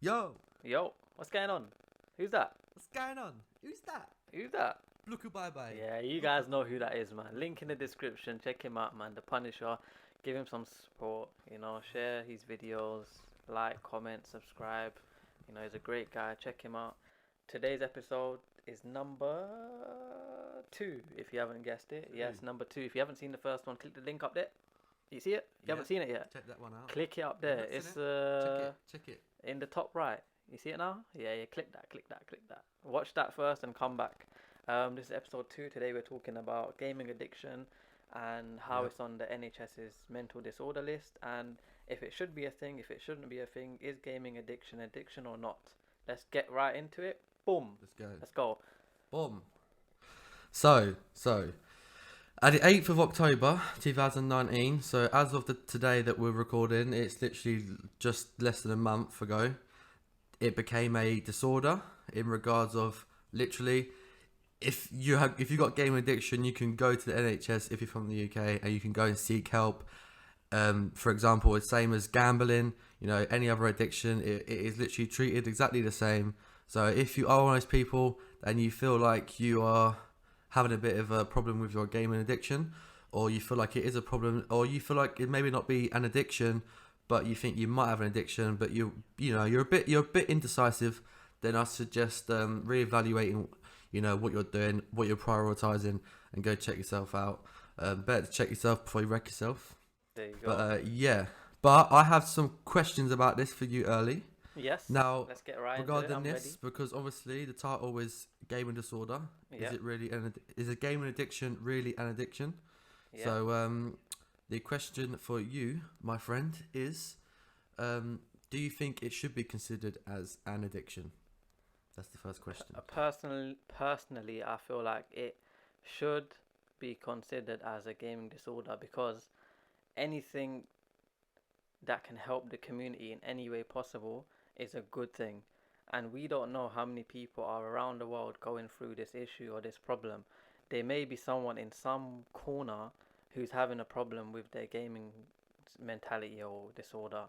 Yo, Yo, what's going on? Who's that? what's going on? Who's that? Who's that? Look, bye bye. Yeah, you guys know who that is, man. Link in the description. Check him out, man. The Punisher. Give him some support. Share his videos. Like, comment, subscribe. He's a great guy. Check him out. Today's episode is number 2, if you haven't guessed it. Yes, number 2. If you haven't seen the first one, click the link up there. You see it? You haven't seen it yet? Check that one out. Click it up there. It's Check it. in the top right. You see it now? Yeah, click that. Watch that first and come back. This is episode 2. Today we're talking about gaming addiction and how it's on the NHS's mental disorder list, and if it should be a thing, if it shouldn't be a thing. Is gaming addiction or not? Let's get right into it. Boom. Let's go. Boom. So, at the 8th of October 2019, so as of today that we're recording, it's literally just less than a month ago, it became a disorder in regards of literally, if you got gaming addiction, you can go to the NHS if you're from the UK and you can go and seek help. For example, it's same as gambling, any other addiction, it is literally treated exactly the same. So if you are one of those people and you feel like you are having a bit of a problem with your gaming addiction, or you feel like it is a problem, or you feel like it maybe not be an addiction, but you think you might have an addiction, but you're a bit indecisive, then I suggest reevaluating, what you're doing, what you're prioritizing, and go check yourself out. Better to check yourself before you wreck yourself. There you go. But I have some questions about this for you early. Yes. Now, let's get right regarding into it. this, because obviously the title is gaming disorder. Yeah. Is a gaming addiction really an addiction? Yeah. So the question for you, my friend, is do you think it should be considered as an addiction? That's the first question. Personally, I feel like it should be considered as a gaming disorder, because anything that can help the community in any way possible is a good thing. And we don't know how many people are around the world going through this issue or this problem. There may be someone in some corner who's having a problem with their gaming mentality or disorder.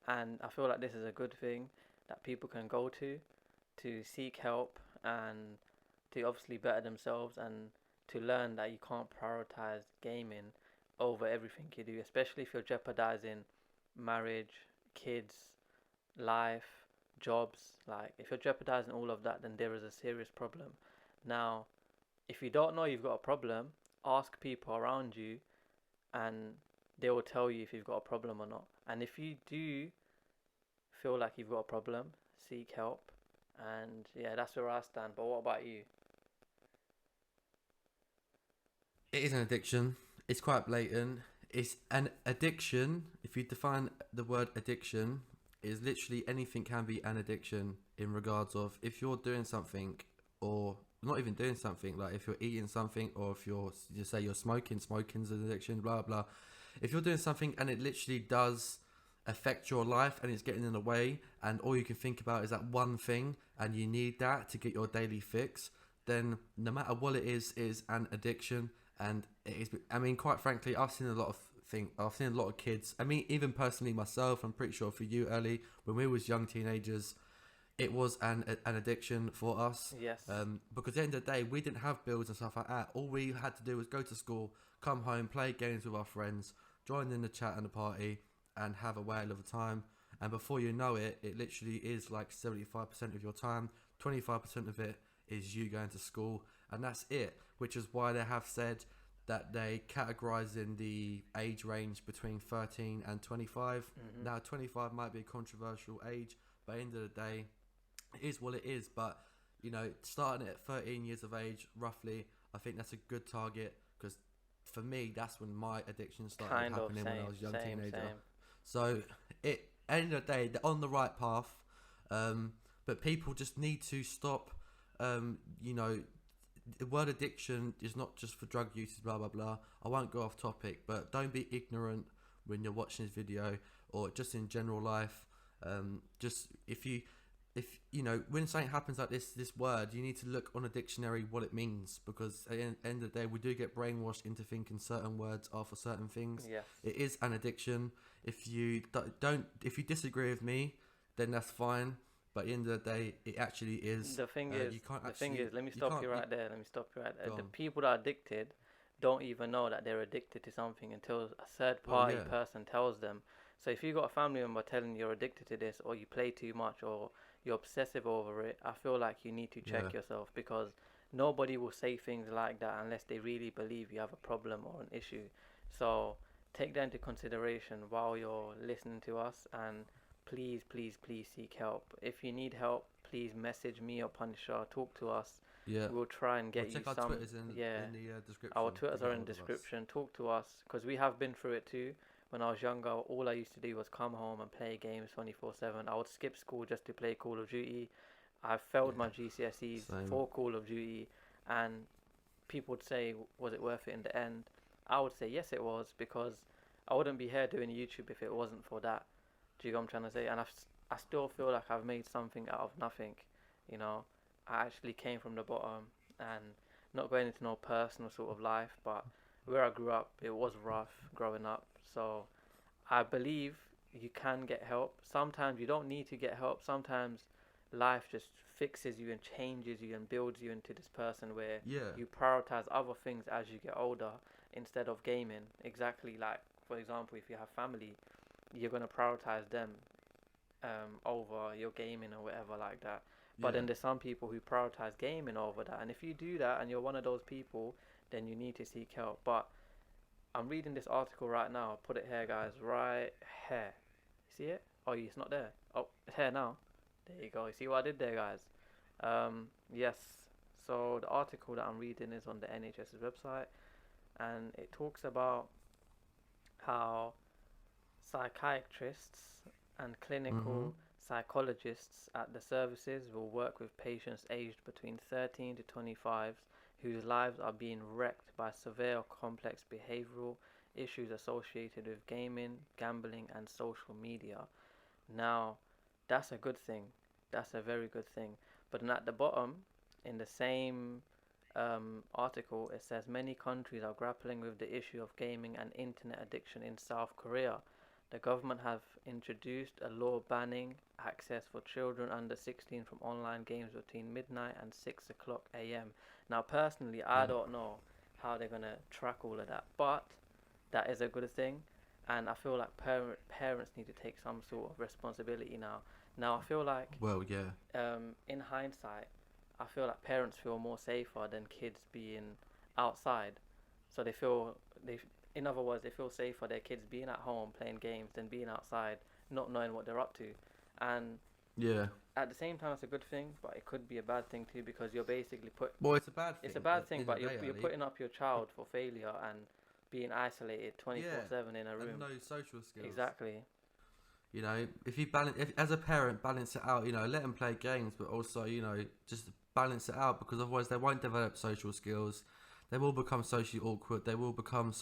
And I feel like this is a good thing that people can go to seek help and to obviously better themselves, and to learn that you can't prioritize gaming over everything you do, especially if you're jeopardizing marriage, kids, life, jobs. Like, if you're jeopardizing all of that, then there is a serious problem. Now, if you don't know you've got a problem, ask people around you and they will tell you if you've got a problem or not. And if you do feel like you've got a problem, seek help. And yeah, that's where I stand. But what about you? It is an addiction. It's quite blatant. It's an addiction. If you define the word addiction, is literally anything can be an addiction in regards of if you're doing something, or not even doing something, like if you're eating something, or if you're smoking's an addiction, blah blah. If you're doing something and it literally does affect your life and it's getting in the way, and all you can think about is that one thing, and you need that to get your daily fix, then no matter what it is an addiction. And it is, quite frankly, I've seen a lot of kids. Even personally myself, I'm pretty sure for you, early when we was young teenagers, it was an addiction for us. Yes. Because at the end of the day, we didn't have bills and stuff like that. All we had to do was go to school, come home, play games with our friends, join in the chat and the party, and have a whale of a time. And before you know it, it literally is like 75% of your time, 25% of it is you going to school, and that's it. Which is why they have said that they categorize in the age range between 13 and 25. Mm-hmm. Now, 25 might be a controversial age, but at the end of the day, it is what it is. But, starting at 13 years of age, roughly, I think that's a good target, because for me, that's when my addiction started happening when I was a young teenager. So, at the end of the day, they're on the right path, but people just need to stop, the word addiction is not just for drug use, blah blah blah. I won't go off topic, but don't be ignorant when you're watching this video, or just in general life. Just if when something happens like this word, you need to look on a dictionary what it means, because at the end of the day, we do get brainwashed into thinking certain words are for certain things. Yes. It is an addiction. If you disagree with me, then that's fine. But at the end of the day, it actually is. The thing You is, can't the thing actually. is, let me You stop can't. you right there. Let me stop you right there. Go The on. people that are addicted don't even know that they're addicted to something until a third Well, party yeah, person tells them. So if you got a family member telling you you're addicted to this, or you play too much, or you're obsessive over it, I feel like you need to yeah, check yourself, because nobody will say things like that unless they really believe you have a problem or an issue. So take that into consideration while you're listening to us, and please, please, please seek help. If you need help, please message me or Punisher. Talk to us. yeah. We'll try and Well, get you check our some. Twitters in Yeah, in the our description to Twitters get are in hold of us. description. Talk to us, because we have been through it too. When I was younger, all I used to do was come home and play games 24/7. I would skip school just to play Call of Duty. I failed Yeah, my GCSEs same. for Call of Duty, and people would say, was it worth it in the end? I would say yes, it was, because I wouldn't be here doing YouTube if it wasn't for that. Do you know what I'm trying to say? And I still feel like I've made something out of nothing. You know, I actually came from the bottom, and not going into no personal sort of life, but where I grew up, it was rough growing up. So I believe you can get help. Sometimes you don't need to get help. Sometimes life just fixes you and changes you and builds you into this person where Yeah, you prioritize other things as you get older instead of gaming. Exactly, like for example, if you have family, you're gonna prioritize them over your gaming or whatever like that. But yeah. then there's some people who prioritize gaming over that, and if you do that and you're one of those people, then you need to seek help. But I'm reading this article right now. I'll put it here, guys, right here. See it? Oh, it's not there. Oh, it's here now. There you go. You see what I did there, guys? Yes. So the article that I'm reading is on the NHS's website, and it talks about how psychiatrists and Mhm. clinical psychologists at the services will work with patients aged between 13 to 25 whose lives are being wrecked by severe or complex behavioral issues associated with gaming, gambling, and social media. Now, that's a good thing. That's a very good thing. But then at the bottom, in the same article, it says many countries are grappling with the issue of gaming and internet addiction in South Korea. The government have introduced a law banning access for children under 16 from online games between midnight and 6 o'clock a.m. Now, personally, I Yeah. don't know how they're going to track all of that, but that is a good thing. And I feel like parents need to take some sort of responsibility now. Now, I feel like Well, yeah, in hindsight, I feel like parents feel more safer than kids being outside. So in other words, they feel safer their kids being at home playing games than being outside, not knowing what they're up to. And yeah. at the same time, it's a good thing, but it could be a bad thing too, because you're basically Well, it's a bad it's a thing bad at the thing, end of but the day, you're Ali. putting up your child for failure and being isolated Yeah, 24/7 in a and room. no social skills. Exactly. You know, if you balance, if, as a parent, balance it out. You know, let them play games, but also, you know, just balance it out because otherwise they won't develop social skills. They will become socially awkward. They will become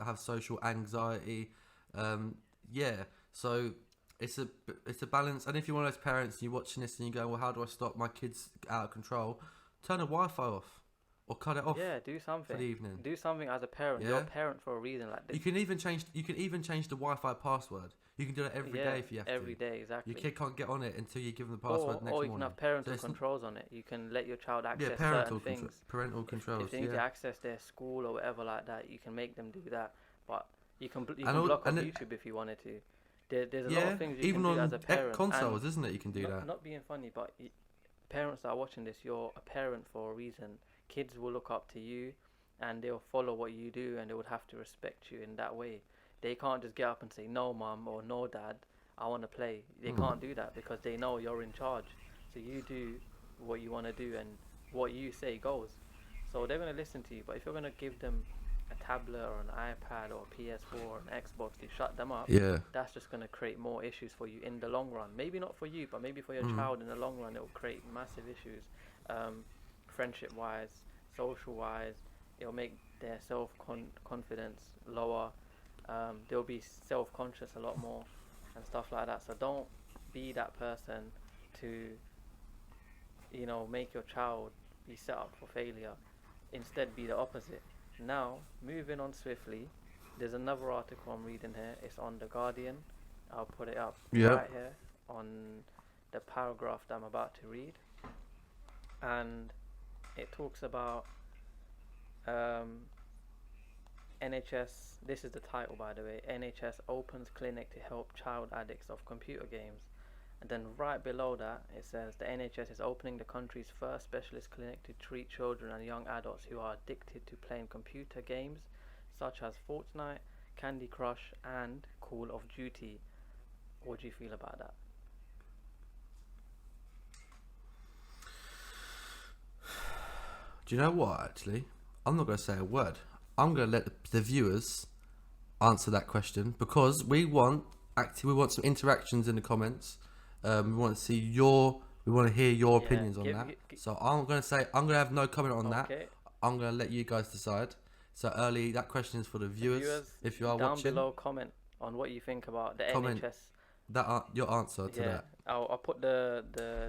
have social anxiety. Um, yeah, so it's a balance. And if you're one of those parents and you're watching this and you go, well, how do I stop my kids out of control? Turn the Wi-Fi off or cut it off Yeah, do for the something. evening. Do something as a parent. You're a Yeah. parent for a reason. Like, You can even change the Wi-Fi password. You can do it every day yeah, if you have every to. day, Your exactly. kid can't get on it until you give them the password Or the next or you can morning. have So parental it's controls on it. You can let your child yeah, access certain things. parental If controls. they need to Yeah, access their school or whatever like that, you can make them do that. But you and can all block off and it, YouTube if you wanted to. There's a lot of yeah, things you can even do as on a parent. And consoles, isn't it? You can do that. not being funny, but parents that are watching this, you're a parent for a reason. Kids will look up to you, and they'll follow what you do, and they would have to respect you in that way. They can't just get up and say no, mum, or no, dad, I want to play. They Hmm. can't do that because they know you're in charge. So you do what you want to do, and what you say goes. So they're gonna listen to you. But if you're gonna give them a tablet or an iPad or a PS4 or an Xbox to shut them up, Yeah. that's just going to create more issues for you in the long run. Maybe not for you, but maybe for your Hmm. child in the long run, it will create massive issues, friendship wise, social wise. It'll make their confidence lower. They'll be self conscious a lot more and stuff like that. So don't be that person to, make your child be set up for failure. Instead, be the opposite. Now, moving on swiftly, there's another article I'm reading here. It's on The Guardian. I'll put it up Yep. right here on the paragraph that I'm about to read, and it talks about um, NHS. This is the title, by the way. NHS opens clinic to help child addicts of computer games. And then right below that, it says the NHS is opening the country's first specialist clinic to treat children and young adults who are addicted to playing computer games such as Fortnite, Candy Crush, and Call of Duty. What do you feel about that? Do you know what? Actually, I'm not going to say a word. I'm going to let the viewers answer that question because we want some interactions in the comments. We want to see we want to hear your opinions on that. So I'm going to have no comment on that. I'm going to let you guys decide. So early, that question is for the viewers. If you are down watching, below, comment on what you think about the NHS. Your answer to that. I'll put the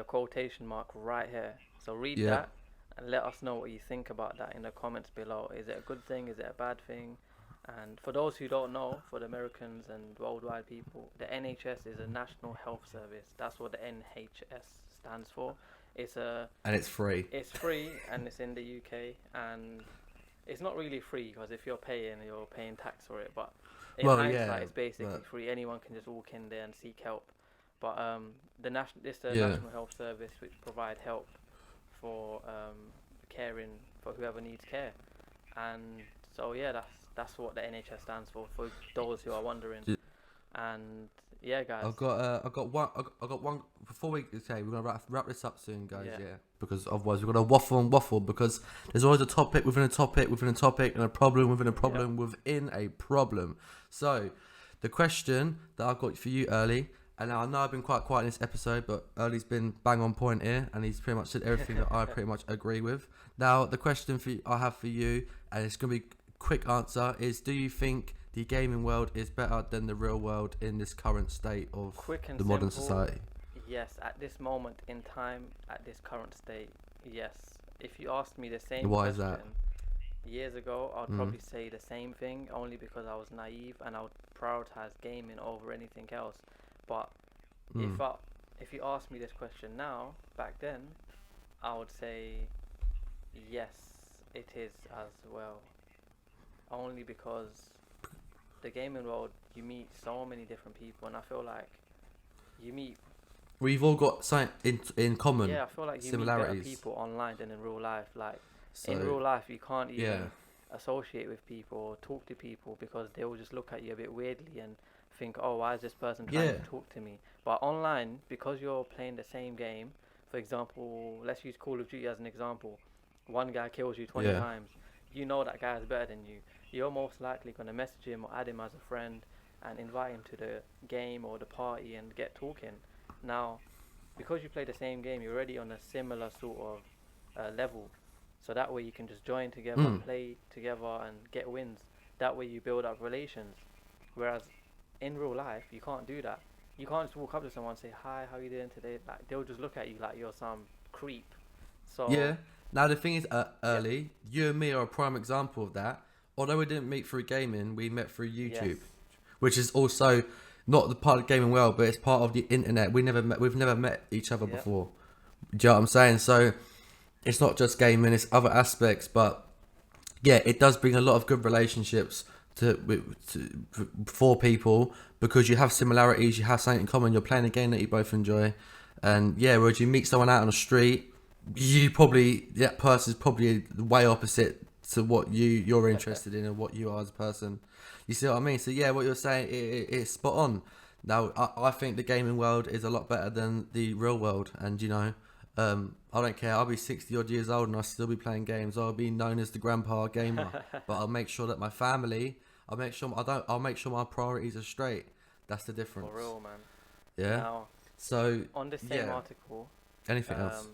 quotation mark right here. So read that and let us know what you think about that in the comments below. Is it a good thing? Is it a bad thing? And for those who don't know, for the Americans and worldwide people, the NHS is a National Health Service. That's what the NHS stands for. And it's free. It's free, and it's in the UK, and it's not really free because if you're paying tax for it. But in hindsight, it's basically free. Anyone can just walk in there and seek help. But it's the National Health Service which provide help for caring for whoever needs care, and so that's what the NHS stands for those who are wondering. And yeah, guys, I got one. Before we're gonna wrap this up soon, guys. Yeah, because otherwise we're gonna waffle because there's always a topic within a topic within a topic and a problem within a problem within a problem. So the question that I've got for you, Early, and I know I've been quite quiet in this episode, but Early's been bang on point here, and he's pretty much said everything that I pretty much agree with. Now the question I have for you, and it's gonna be quick answer, is: do you think the gaming world is better than the real world in this current state of the modern society? Yes, at this moment in time, at this current state, yes. If you asked me the same Why question is that? years ago, I'd probably say the same thing, only because I was naive and I would prioritize gaming over anything else. But if you ask me this question now, back then, I would say yes, it is as well. Only because the gaming world, you meet so many different people, and I feel like we've all got something in common. Yeah, I feel like you meet better people online than in real life. Like in real life, you can't even associate with people or talk to people because they will just look at you a bit weirdly and think, oh, why is this person trying to talk to me? But online, because you're playing the same game, for example, let's use Call of Duty as an example. One guy kills you 20 times. You know that guy is better than you. You're most likely going to message him or add him as a friend and invite him to the game or the party and get talking. Now, because you play the same game, you're already on a similar sort of level. So that way you can just join together, play together and get wins. That way you build up relations. Whereas in real life, you can't do that. You can't just walk up to someone and say, hi, how you doing today? Like, they'll just look at you like you're some creep. So now the thing is, Early, you and me are a prime example of that. Although we didn't meet through gaming, we met through YouTube, which is also not the part of gaming world, but it's part of the internet. We've never met each other before. Do you know what I'm saying? So it's not just gaming; it's other aspects. But yeah, it does bring a lot of good relationships for people because you have similarities, you have something in common. You're playing a game that you both enjoy, and whereas you meet someone out on the street, that person's probably way opposite to what you're interested in and what you are as a person. You see what I mean? So what you're saying it's spot on. Now I think the gaming world is a lot better than the real world, and I don't care. I'll be 60 odd years old and I'll still be playing games. I'll be known as the grandpa gamer, but I'll make sure that my family, I'll make sure my priorities are straight. That's the difference. For real, man. Yeah. Now, so on the same article, anything else?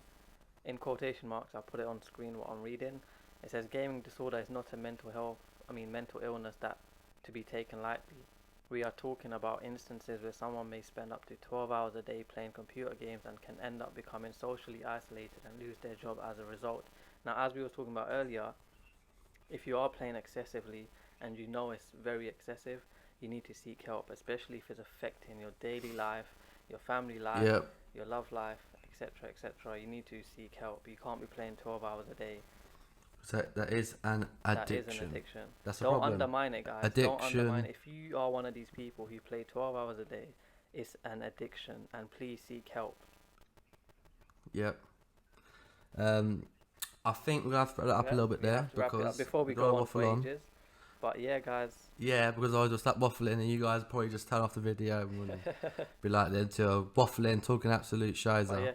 In quotation marks, I'll put it on screen what I'm reading. It says gaming disorder is not a mental illness that to be taken lightly. We are talking about instances where someone may spend up to 12 hours a day playing computer games and can end up becoming socially isolated and lose their job as a result. Now, as we were talking about earlier, if you are playing excessively and you know it's very excessive, you need to seek help, especially if it's affecting your daily life, your family life, Yep. your love life, etc., etc., you need to seek help. You can't be playing 12 hours a day. So that is an That is an addiction. addiction. That's a Don't problem. undermine it, guys. Don't undermine Addiction. it. If you are one of these people who play 12 hours a day, it's an addiction, and please seek help. Yep. I think we're gonna have to wrap it up a little bit We there have to wrap it up because before we don't go on waffle for ages. But yeah, guys. Yeah, because I just start waffling and you guys probably just turn off the video and we'll be like then to waffling, talking absolute shiza.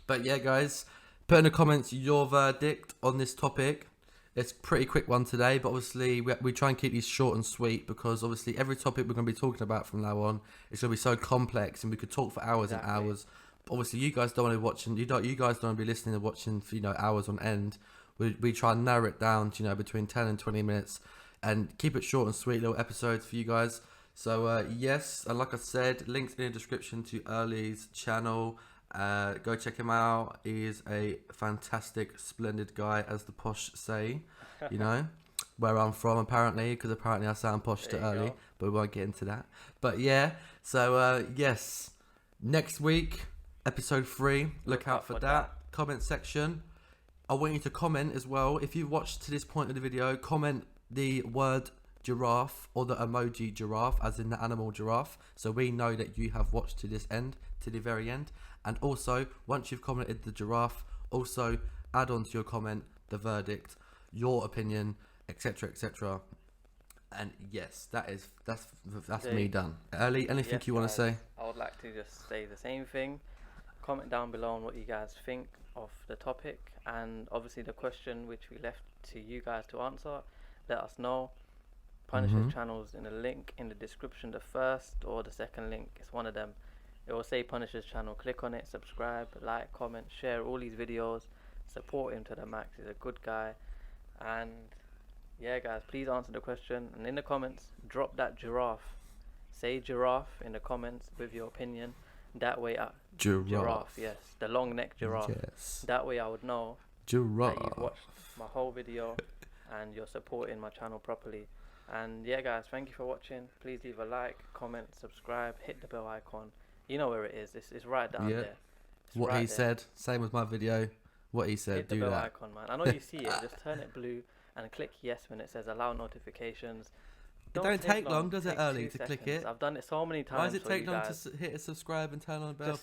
But yeah, guys, put in the comments your verdict on this topic. It's a pretty quick one today, but obviously we try and keep these short and sweet because obviously every topic we're going to be talking about from now on is going to be so complex and we could talk for hours and hours. But obviously, you guys don't want to be watching. You guys don't want to be listening and watching for hours on end. We try and narrow it down to between 10 and 20 minutes and keep it short and sweet little episodes for you guys. So yes, and like I said, links in the description to OhEarly's channel. Go check him out. He's a fantastic, splendid guy, as the posh say. Where I'm from, apparently, because apparently I sound posh to OhEarly, but we won't get into that. But yeah, so yes, next week, episode 3. Look out for that. Comment section. I want you to comment as well. If you've watched to this point of the video, comment the word giraffe or the emoji giraffe, as in the animal giraffe, so we know that you have watched to this end, to the very end. And also, once you've commented the giraffe, also add on to your comment the verdict, your opinion, etc., etc. And yes, that's me done. OhEarly, anything you want to say? I would like to just say the same thing. Comment down below on what you guys think of the topic, and obviously the question which we left to you guys to answer. Let us know. Punisher's channel's in the link in the description, the first or the second link. It's one of them. It will say Punisher's channel. Click on it, subscribe, like, comment, share all these videos. Support him to the max. He's a good guy. And yeah, guys, please answer the question. And in the comments, drop that giraffe. Say giraffe in the comments with your opinion. That way, giraffe, yes, the long neck giraffe. Yes. That way, I would know giraffe. that you've watched my whole video and you're supporting my channel properly. And yeah, guys, thank you for watching. Please leave a like, comment, subscribe, hit the bell icon. You know where it is. It's right down there. It's what right he there. said. Same with my video. What he said. Hit the do bell that. icon, man. I know you see it. Just turn it blue and click yes when it says allow notifications. It don't take long, does it, OhEarly, to click it? I've done it so many times. Why does it take long to hit a subscribe and turn on the bell?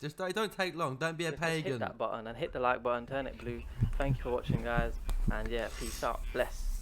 Just don't take long. Don't be a pagan. Just hit that button and hit the like button. Turn it blue. Thank you for watching, guys. And yeah, peace out. Bless.